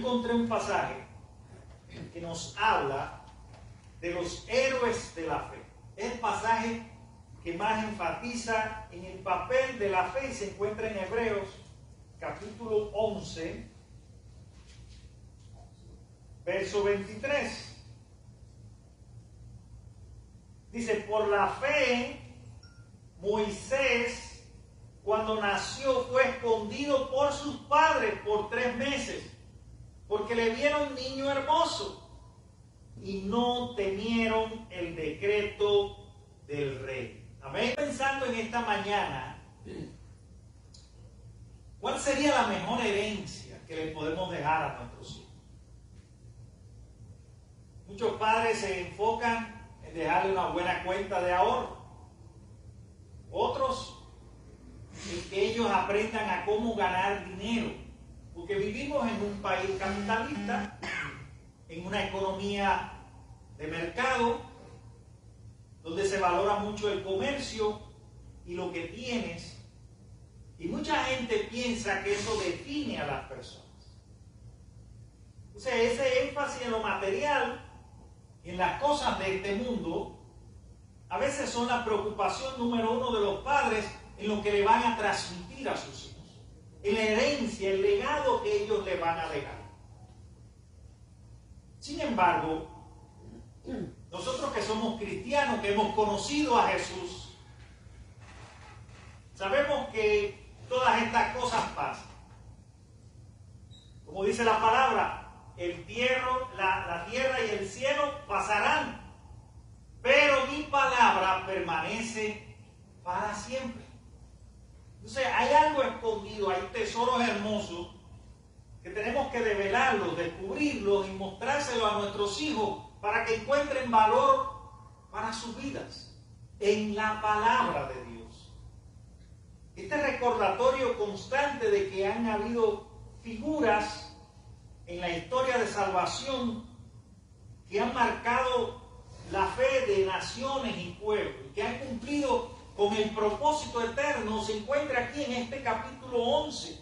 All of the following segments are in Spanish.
encontré un pasaje que nos habla de los héroes de la fe. Es el pasaje que más enfatiza en el papel de la fe y se encuentra en Hebreos capítulo 11, verso 23. Dice, por la fe, Moisés, cuando nació, fue escondido por sus padres por 3 meses, porque le vieron niño hermoso y no temieron el decreto del rey. Amén. Pensando en esta mañana, ¿cuál sería la mejor herencia que le podemos dejar a nuestros hijos? Muchos padres se enfocan en dejarle una buena cuenta de ahorro. Otros, en que ellos aprendan a cómo ganar dinero. Porque vivimos en un país capitalista, en una economía de mercado, donde se valora mucho el comercio y lo que tienes. Y mucha gente piensa que eso define a las personas. O sea, ese énfasis en lo material, en las cosas de este mundo, a veces son la preocupación número 1 de los padres en lo que le van a transmitir a sus hijos, en la herencia, el legado que ellos le van a dejar. Sin embargo, nosotros que somos cristianos, que hemos conocido a Jesús, sabemos que todas estas cosas pasan. Como dice la palabra, la tierra y el cielo pasarán, pero mi palabra permanece para siempre. Entonces hay algo escondido, hay tesoros hermosos que tenemos que develarlos, descubrirlos y mostrárselos a nuestros hijos para que encuentren valor para sus vidas en la palabra de Dios. Este recordatorio constante de que han habido figuras en la historia de salvación que han marcado la fe de naciones y pueblos, que han cumplido con el propósito eterno, se encuentra aquí en este capítulo 11,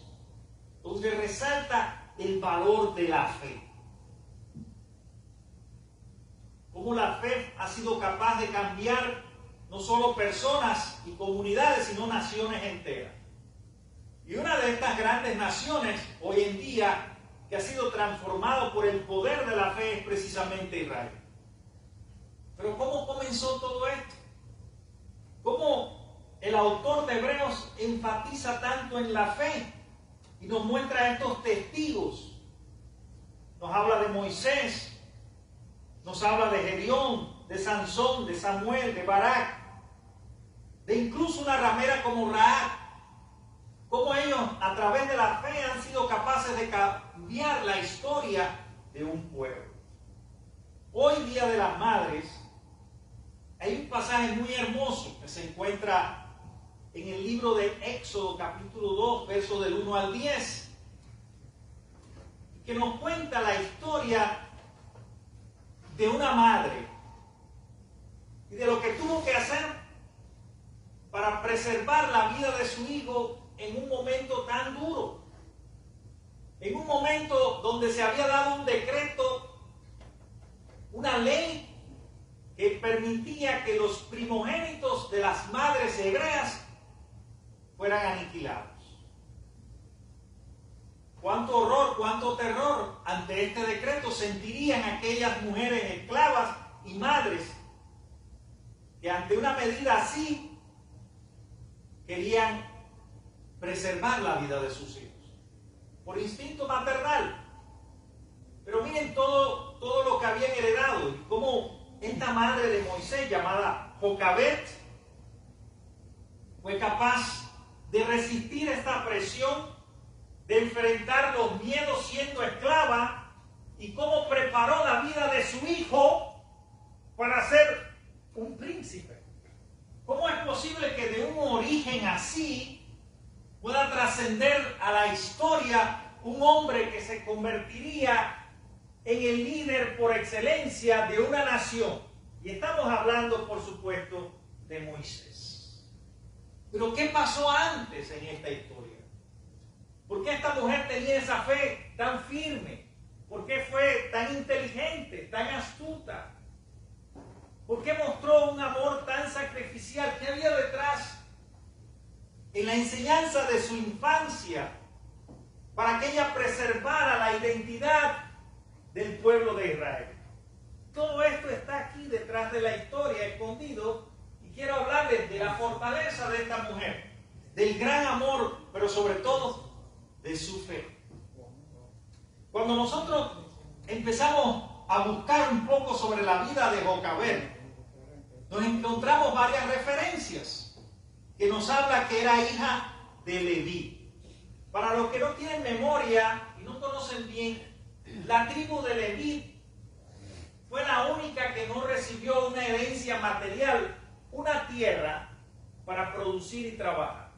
donde resalta el valor de la fe. Cómo la fe ha sido capaz de cambiar no solo personas y comunidades, sino naciones enteras. Y una de estas grandes naciones, hoy en día, que ha sido transformado por el poder de la fe, es precisamente Israel. Pero ¿cómo comenzó todo esto? ¿Cómo el autor de Hebreos enfatiza tanto en la fe y nos muestra estos testigos? Nos habla de Moisés, nos habla de Gedeón, de Sansón, de Samuel, de Barak, de incluso una ramera como Rahab. Cómo ellos a través de la fe han sido capaces de cambiar la historia de un pueblo. Hoy, Día de las Madres, hay un pasaje muy hermoso que se encuentra en el libro de Éxodo, capítulo 2, versos del 1 al 10, que nos cuenta la historia de una madre y de lo que tuvo que hacer para preservar la vida de su hijo en un momento tan duro, en un momento donde se había dado un decreto, una ley que permitía que los primogénitos de las madres hebreas fueran aniquilados. Cuánto horror, cuánto terror ante este decreto sentirían aquellas mujeres esclavas y madres que ante una medida así querían preservar la vida de sus hijos por instinto maternal. Pero miren todo lo que habían heredado y cómo esta madre de Moisés, llamada Jocabet, fue capaz de resistir esta presión, de enfrentar los miedos siendo esclava, y cómo preparó la vida de su hijo para ser un príncipe. ¿Cómo es posible que de un origen así pueda trascender a la historia un hombre que se convertiría en el líder por excelencia de una nación? Y estamos hablando, por supuesto, de Moisés. Pero ¿qué pasó antes en esta historia? ¿Por qué esta mujer tenía esa fe tan firme? tan astuta? ¿Por qué mostró un amor tan sacrificial? ¿Qué había detrás? En la enseñanza de su infancia, para que ella preservara la identidad del pueblo de Israel. Todo esto está aquí detrás de la historia, escondido, y quiero hablarles de la fortaleza de esta mujer, del gran amor, pero sobre todo de su fe. Cuando nosotros empezamos a buscar un poco sobre la vida de Jocabed, nos encontramos varias referencias que nos habla que era hija de Leví. Para los que no tienen memoria y no conocen bien, la tribu de Leví fue la única que no recibió una herencia material, una tierra para producir y trabajar.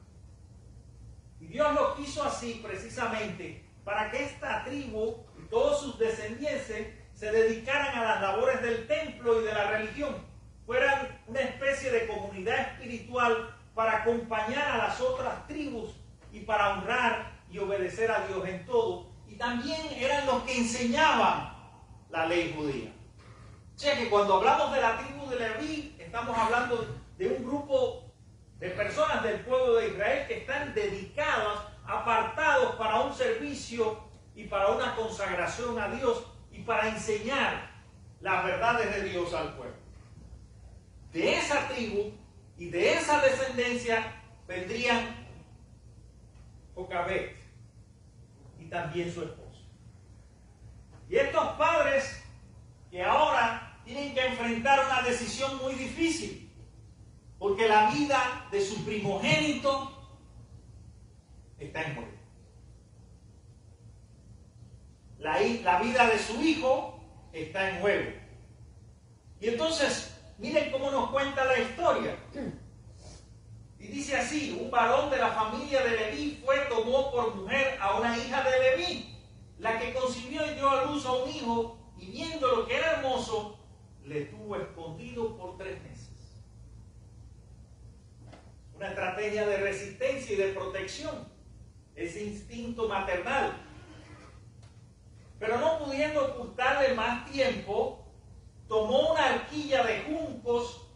Y Dios lo quiso así precisamente para que esta tribu y todos sus descendientes se dedicaran a las labores del templo y de la religión. Fueran una especie de comunidad espiritual para acompañar a las otras tribus y para honrar y obedecer a Dios en todo. Y también eran los que enseñaban la ley judía. O sea que cuando hablamos de la tribu de Leví, estamos hablando de un grupo de personas del pueblo de Israel que están dedicadas, apartados para un servicio y para una consagración a Dios y para enseñar las verdades de Dios al pueblo. De esa tribu y de esa descendencia vendrían Jocabed y también su esposo. Y estos padres que ahora tienen que enfrentar una decisión muy difícil, porque la vida de su primogénito está en juego. La vida de su hijo está en juego. Y entonces, miren cómo nos cuenta la historia. Y dice así: un varón de la familia de Leví tomó por mujer a una hija de Leví, la que concibió y dio a luz a un hijo, y viendo lo que era hermoso, le tuvo escondido por 3 meses. Una estrategia de resistencia y de protección, ese instinto maternal. Pero no pudiendo ocultarle más tiempo, tomó una arquilla de juncos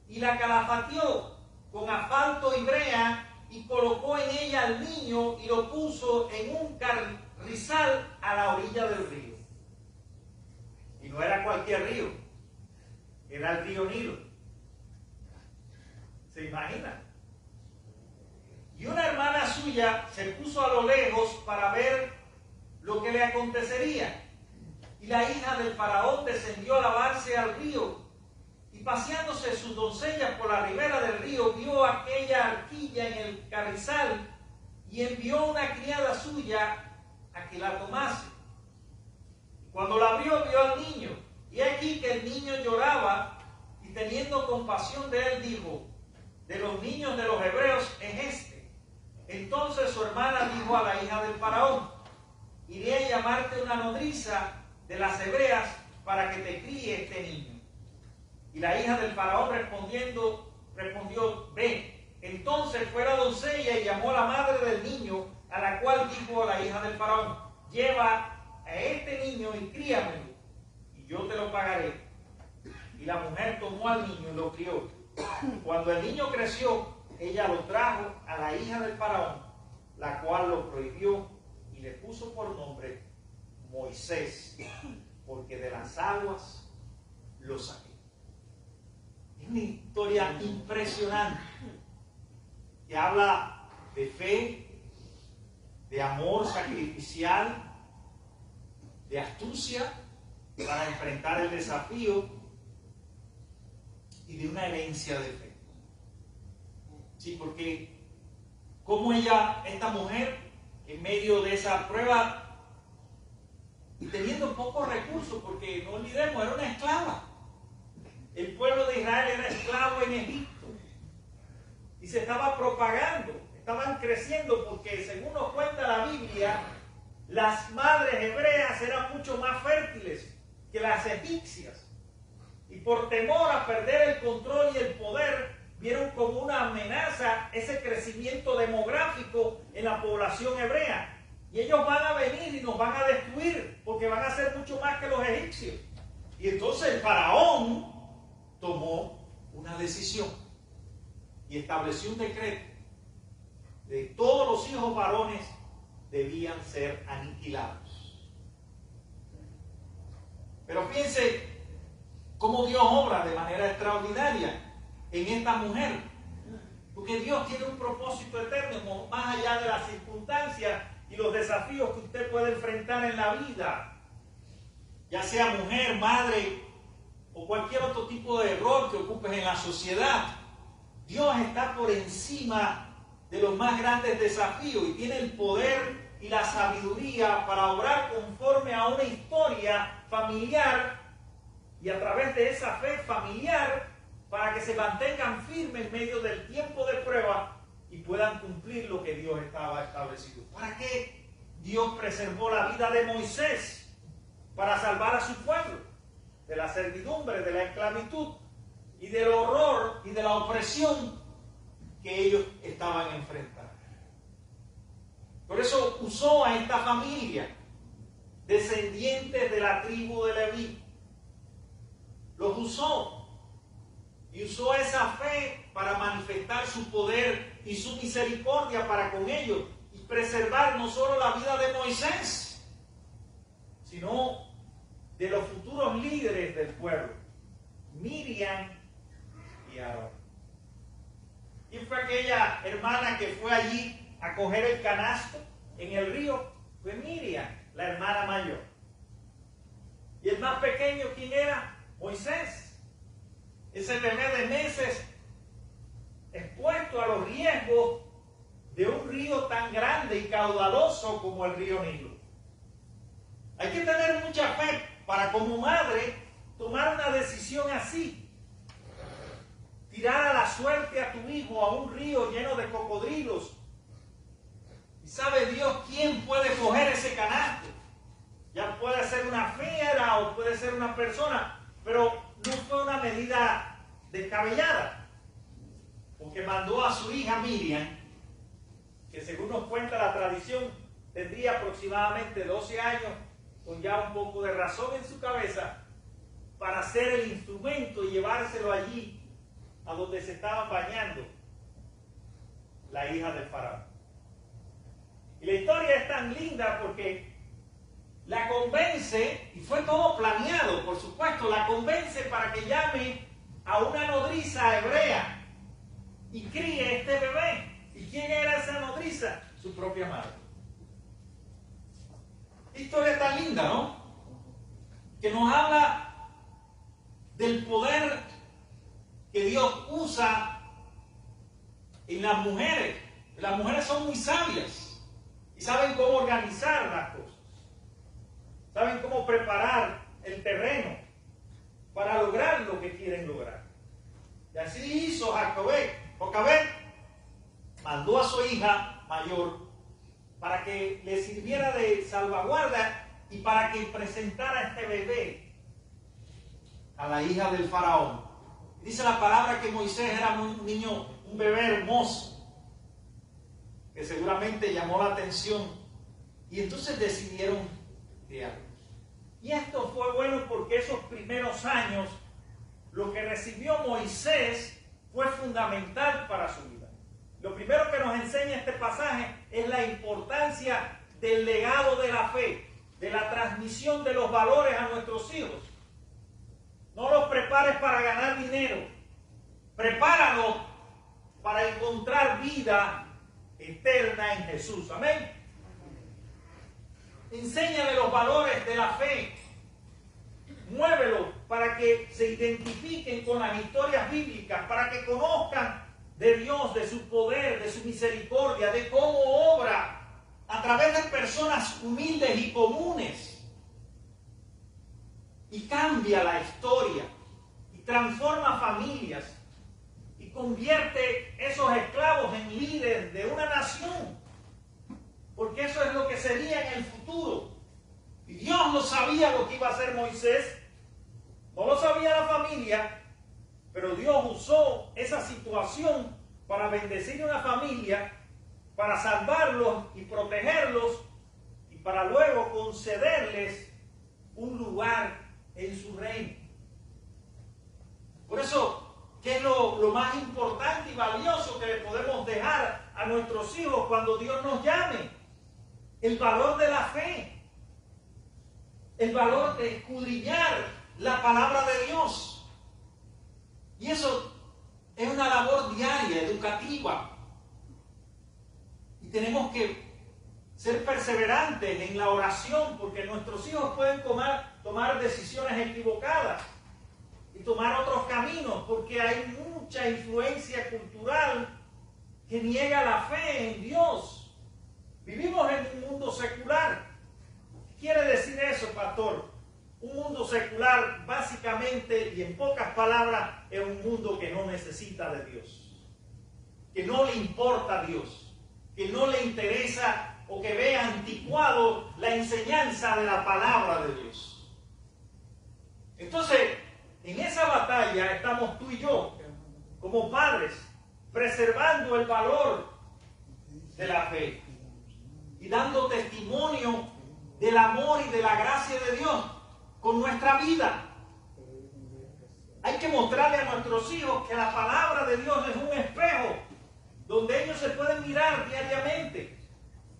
y la calafateó con asfalto y brea y colocó en ella al niño y lo puso en un carrizal a la orilla del río. Y no era cualquier río, era el río Nilo. ¿Se imaginan? Y una hermana suya se puso a lo lejos para ver lo que le acontecería. Y la hija del faraón descendió a lavarse al río. Y paseándose sus doncellas por la ribera del río, vio aquella arquilla en el carrizal y envió una criada suya a que la tomase. Y cuando la abrió, vio al niño. Y aquí que el niño lloraba, y teniendo compasión de él, dijo: de los niños de los hebreos es este. Entonces su hermana dijo a la hija del faraón: iré a llamarte una nodriza de las hebreas para que te críe este niño. Y la hija del faraón respondió: ve. Entonces fue la doncella y llamó a la madre del niño, a la cual dijo a la hija del faraón: lleva a este niño y críamelo, y yo te lo pagaré. Y la mujer tomó al niño y lo crió. Y cuando el niño creció, ella lo trajo a la hija del faraón, la cual lo prohibió y le puso por nombre Moisés, porque de las aguas lo saqué. Es una historia impresionante que habla de fe, de amor sacrificial, de astucia para enfrentar el desafío y de una herencia de fe. Sí, porque como esta mujer, en medio de esa prueba y teniendo pocos recursos, porque no olvidemos, era una esclava. El pueblo de Israel era esclavo en Egipto y se estaba propagando, estaban creciendo, porque según nos cuenta la Biblia, las madres hebreas eran mucho más fértiles que las egipcias, y por temor a perder el control y el poder, vieron como una amenaza ese crecimiento demográfico en la población hebrea. Y ellos van a venir y nos van a destruir, porque van a ser mucho más que los egipcios. Y entonces el faraón tomó una decisión y estableció un decreto de todos los hijos varones debían ser aniquilados. Pero fíjense cómo Dios obra de manera extraordinaria en esta mujer. Porque Dios tiene un propósito eterno, más allá de las circunstancias y los desafíos que usted puede enfrentar en la vida. Ya sea mujer, madre o cualquier otro tipo de rol que ocupes en la sociedad. Dios está por encima de los más grandes desafíos y tiene el poder y la sabiduría para obrar conforme a una historia familiar y a través de esa fe familiar para que se mantengan firmes en medio del tiempo de prueba y puedan cumplir lo que Dios estaba establecido. ¿Para qué Dios preservó la vida de Moisés? Para salvar a su pueblo de la servidumbre, de la esclavitud y del horror y de la opresión que ellos estaban enfrentando. Por eso usó a esta familia, descendientes de la tribu de Leví. Los usó y usó esa fe para manifestar su poder y su misericordia para con ellos y preservar no solo la vida de Moisés, sino de los futuros líderes del pueblo, Miriam y Aarón. ¿Quién fue aquella hermana que fue allí a coger el canasto en el río? Fue Miriam, la hermana mayor. ¿Y el más pequeño quién era? Moisés. Ese bebé de meses expuesto a los riesgos de un río tan grande y caudaloso como el río Nilo. Hay que tener mucha fe para, como madre, tomar una decisión así. Tirar a la suerte a tu hijo a un río lleno de cocodrilos. Y sabe Dios quién puede coger ese canasto. Ya puede ser una fiera o puede ser una persona, pero no fue una medida descabellada. Porque mandó a su hija Miriam, que según nos cuenta la tradición, tendría aproximadamente 12 años, con ya un poco de razón en su cabeza, para hacer el instrumento y llevárselo allí a donde se estaba bañando la hija del faraón. Y la historia es tan linda porque la convence, y fue todo planeado, por supuesto, la convence para que llame a una nodriza hebrea y críe este bebé. ¿Y quién era esa nodriza? Su propia madre. Historia tan linda, ¿no? Que nos habla del poder que Dios usa en las mujeres. Las mujeres son muy sabias y saben cómo organizar las cosas. Saben cómo preparar el terreno para lograr lo que quieren lograr. Y así hizo Jocabed. Jocabed mandó a su hija mayor para que le sirviera de salvaguarda y para que presentara a este bebé a la hija del faraón. Dice la palabra que Moisés era un niño, un bebé hermoso, que seguramente llamó la atención, y entonces decidieron criarlo. Y esto fue bueno porque esos primeros años, lo que recibió Moisés fue fundamental para su vida. Lo primero que nos enseña este pasaje es la importancia del legado de la fe, de la transmisión de los valores a nuestros hijos. No los prepares para ganar dinero, prepáralos para encontrar vida eterna en Jesús. Amén. Enséñale los valores de la fe. Muévelos para que se identifiquen con las historias bíblicas, para que conozcan de Dios, de su poder, de su misericordia, de cómo obra a través de personas humildes y comunes. Y cambia la historia, y transforma familias, y convierte esos esclavos en líderes de una nación. Porque eso es lo que sería en el futuro. Y Dios no sabía lo que iba a hacer Moisés, no lo sabía la familia, pero Dios usó esa situación para bendecir a una familia, para salvarlos y protegerlos, y para luego concederles un lugar en su reino. Por eso, ¿qué es lo más importante y valioso que le podemos dejar a nuestros hijos cuando Dios nos llame? El valor de la fe. El valor de escudriñar la palabra de Dios. Y eso es una labor diaria, educativa. Y tenemos que ser perseverantes en la oración, porque nuestros hijos pueden tomar decisiones equivocadas y tomar otros caminos, porque hay mucha influencia cultural que niega la fe en Dios. Vivimos en un mundo secular. ¿Qué quiere decir eso, pastor? Un mundo secular, básicamente y en pocas palabras, es un mundo que no necesita de Dios, que no le importa a Dios, que no le interesa o que ve anticuado la enseñanza de la palabra de Dios. Entonces, en esa batalla estamos tú y yo, como padres, preservando el valor de la fe y dando testimonio del amor y de la gracia de Dios con nuestra vida. Hay que mostrarle a nuestros hijos que la palabra de Dios es un espejo donde ellos se pueden mirar diariamente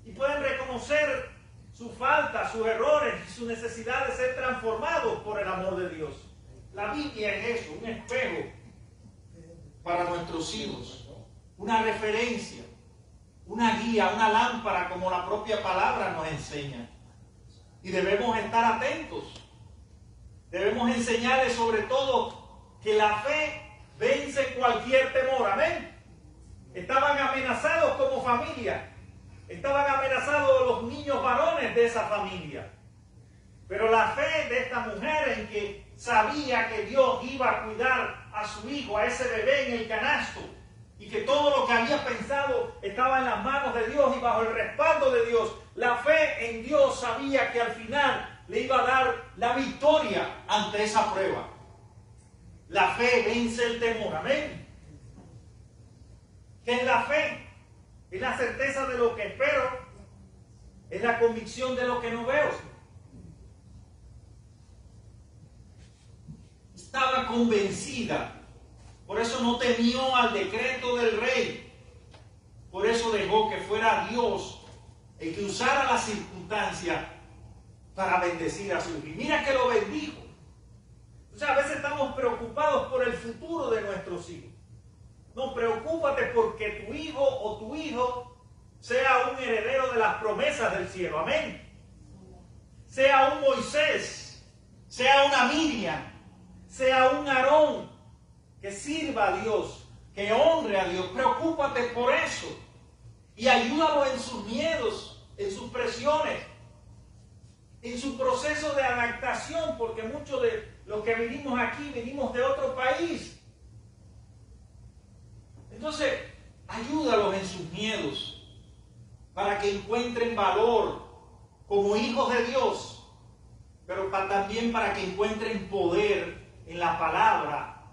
y pueden reconocer sus faltas, sus errores y su necesidad de ser transformados por el amor de Dios. La Biblia es eso, un espejo para nuestros hijos, una referencia, una guía, una lámpara, como la propia palabra nos enseña. Y debemos estar atentos. Debemos enseñarles sobre todo que la fe vence cualquier temor. Amén. Estaban amenazados como familia. Estaban amenazados los niños varones de esa familia. Pero la fe de esta mujer en que sabía que Dios iba a cuidar a su hijo, a ese bebé en el canasto, y que todo lo que había pensado estaba en las manos de Dios y bajo el respaldo de Dios. La fe en Dios sabía que al final le iba a dar la victoria ante esa prueba. La fe vence el temor. Amén. ¿Qué es la fe? Es la certeza de lo que espero, es la convicción de lo que no veo. Estaba convencida, por eso no temió al decreto del rey, por eso dejó que fuera Dios el que usara las circunstancias para bendecir a su hijo. Y mira que lo bendijo. O sea, a veces estamos preocupados por el futuro de nuestros hijos. No, preocúpate porque tu hijo o tu hijo sea un heredero de las promesas del cielo. Amén. Sea un Moisés, sea una Miriam, sea un Aarón que sirva a Dios, que honre a Dios. Preocúpate por eso y ayúdalo en sus miedos, en sus presiones, en su proceso de adaptación, porque muchos de los que vinimos aquí venimos de otro país. Entonces, ayúdalos en sus miedos para que encuentren valor como hijos de Dios, pero también para que encuentren poder en la palabra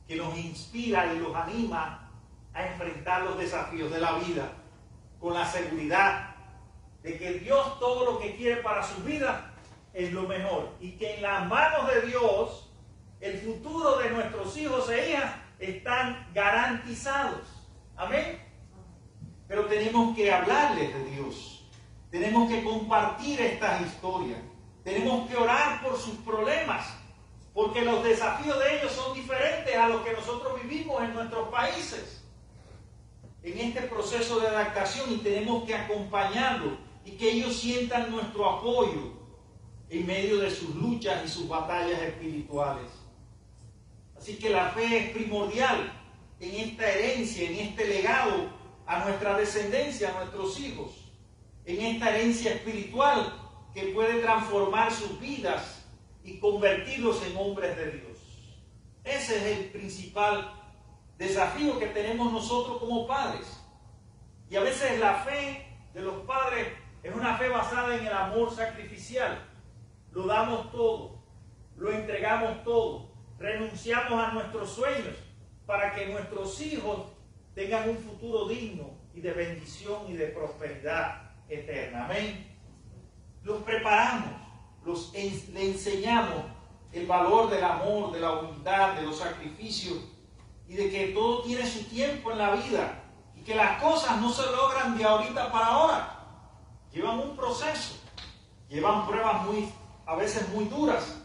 que nos inspira y los anima a enfrentar los desafíos de la vida con la seguridad de que Dios todo lo que quiere para su vida es lo mejor y que en las manos de Dios el futuro de nuestros hijos e hijas están garantizados. Amén. Pero tenemos que hablarles de Dios. Tenemos que compartir estas historias. Tenemos que orar por sus problemas, porque los desafíos de ellos son diferentes a los que nosotros vivimos en nuestros países. En este proceso de adaptación, y tenemos que acompañarlos y que ellos sientan nuestro apoyo en medio de sus luchas y sus batallas espirituales. Así que la fe es primordial en esta herencia, en este legado a nuestra descendencia, a nuestros hijos, en esta herencia espiritual que puede transformar sus vidas y convertirlos en hombres de Dios. Ese es el principal desafío que tenemos nosotros como padres. Y a veces la fe de los padres es una fe basada en el amor sacrificial. Lo damos todo, lo entregamos todo, renunciamos a nuestros sueños para que nuestros hijos tengan un futuro digno y de bendición y de prosperidad eterna. Amén. Los preparamos, le enseñamos el valor del amor, de la humildad, de los sacrificios y de que todo tiene su tiempo en la vida y que las cosas no se logran de ahorita para ahora. Llevan un proceso, llevan pruebas a veces muy duras,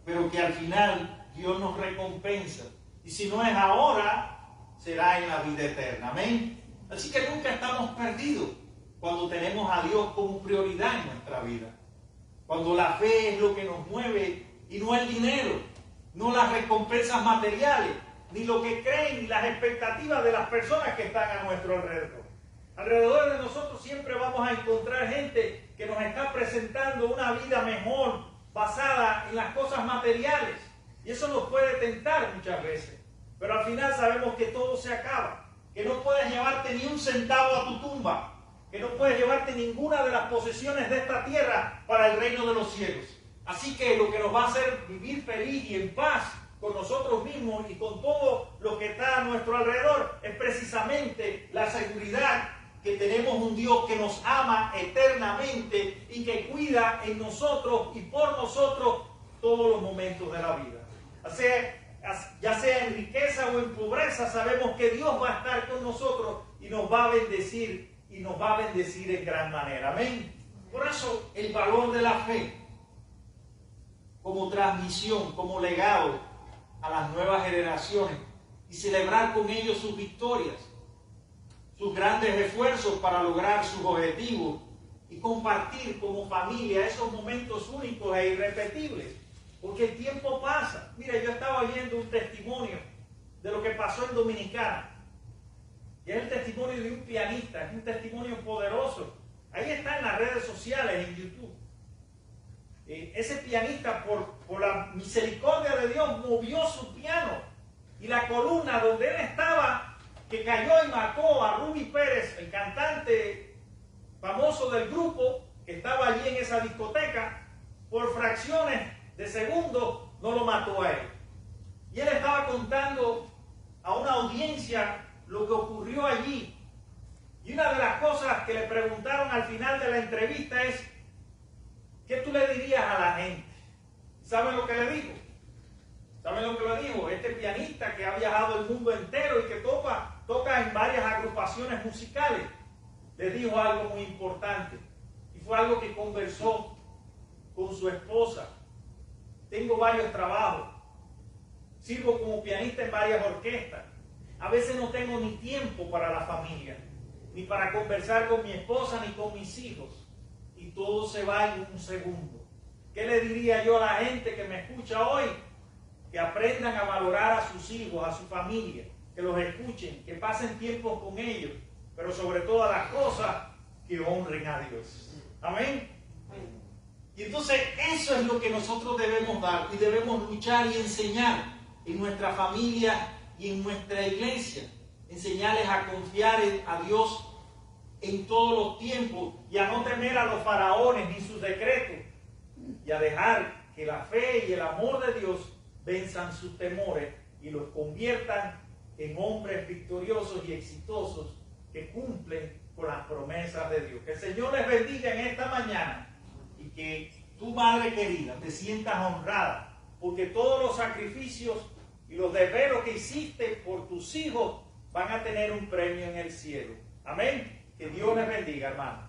pero que al final Dios nos recompensa. Y si no es ahora, será en la vida eterna. Amén. Así que nunca estamos perdidos cuando tenemos a Dios como prioridad en nuestra vida. Cuando la fe es lo que nos mueve y no el dinero, no las recompensas materiales, ni lo que creen, ni las expectativas de las personas que están a nuestro alrededor. Alrededor de nosotros siempre vamos a encontrar gente que nos está presentando una vida mejor, basada en las cosas materiales. Y eso nos puede tentar muchas veces. Pero al final sabemos que todo se acaba, que no puedes llevarte ni un centavo a tu tumba, que no puedes llevarte ninguna de las posesiones de esta tierra para el reino de los cielos. Así que lo que nos va a hacer vivir feliz y en paz con nosotros mismos y con todo lo que está a nuestro alrededor es precisamente la seguridad que tenemos un Dios que nos ama eternamente y que cuida en nosotros y por nosotros todos los momentos de la vida. Ya sea en riqueza o en pobreza, sabemos que Dios va a estar con nosotros y nos va a bendecir, y nos va a bendecir en gran manera. Amén. Por eso el valor de la fe como transmisión, como legado a las nuevas generaciones y celebrar con ellos sus victorias, sus grandes esfuerzos para lograr sus objetivos y compartir como familia esos momentos únicos e irrepetibles. Porque el tiempo pasa. Mira, yo estaba oyendo un testimonio de lo que pasó en Dominicana. Y es el testimonio de un pianista, es un testimonio poderoso. Ahí está en las redes sociales, en YouTube. Ese pianista, por la misericordia de Dios, movió su piano. Y la columna donde él estaba, que cayó y mató a Ruby Pérez, el cantante famoso del grupo, que estaba allí en esa discoteca, por fracciones de segundos, no lo mató a él. Y él estaba contando a una audiencia lo que ocurrió allí. Y una de las cosas que le preguntaron al final de la entrevista es: ¿qué tú le dirías a la gente? ¿Saben lo que le dijo? ¿Saben lo que le dijo? Este pianista que ha viajado el mundo entero y que toca en varias agrupaciones musicales, le dijo algo muy importante. Y fue algo que conversó con su esposa. Tengo varios trabajos. Sirvo como pianista en varias orquestas. A veces no tengo ni tiempo para la familia, ni para conversar con mi esposa, ni con mis hijos. Y todo se va en un segundo. ¿Qué le diría yo a la gente que me escucha hoy? Que aprendan a valorar a sus hijos, a su familia, que los escuchen, que pasen tiempo con ellos, pero sobre todas las cosas, que honren a Dios. Amén. Y entonces eso es lo que nosotros debemos dar y debemos luchar y enseñar en nuestra familia y en nuestra iglesia. Enseñarles a confiar a Dios en todos los tiempos y a no temer a los faraones ni sus decretos y a dejar que la fe y el amor de Dios venzan sus temores y los conviertan en hombres victoriosos y exitosos que cumplen con las promesas de Dios. Que el Señor les bendiga en esta mañana. Y que tu madre querida te sientas honrada, porque todos los sacrificios y los desvelos que hiciste por tus hijos van a tener un premio en el cielo. Amén. Que Dios les bendiga, hermano.